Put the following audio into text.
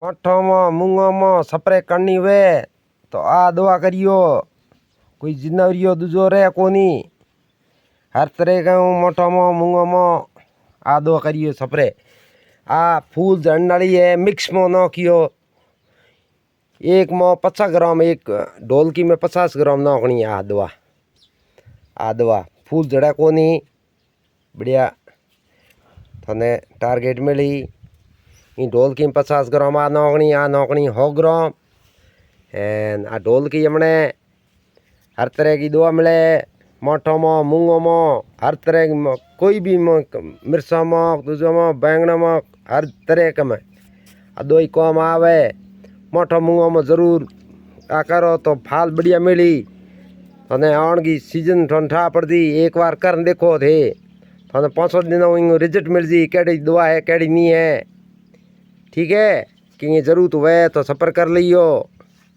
मठो में मूंगो में स्प्रे करनी हुए तो आ दवा करियो। कोई जिन्नवरियो दूजो रे कोनी। हर तरह का मठो में मूंगो में आ दवा करियो स्प्रे। आ फूल झड़ने वाली है मिक्स में नाखियो। एक में 50 ग्राम, एक ढोलकी में 50 ग्राम नाखनी आ दवा। आ दवा फूल झड़ा कोनी बढ़िया थने टारगेट मिली। ढोलकी में 50 ग्राम आ नाखनी 100 ग्राम। एंड आ ढोलकी हमने हर तरह की दवा मिले। मठो में मूंगो में हर तरह की कोई भी मिर्चा में दूसरा में बैंगन में हर तरह का में दवाई काम आवे। मठो मूंगो में जरूर आ करो तो फाल बढ़िया मिली। थने आने की सीजन ठंडा पड़ दी एक बार कर देखो थे थने 5 दिन रिजल्ट मिल जी केड़ी दवा है केड़ी नहीं है। ठीक है कि जरूरत हुए तो सफर कर लियो।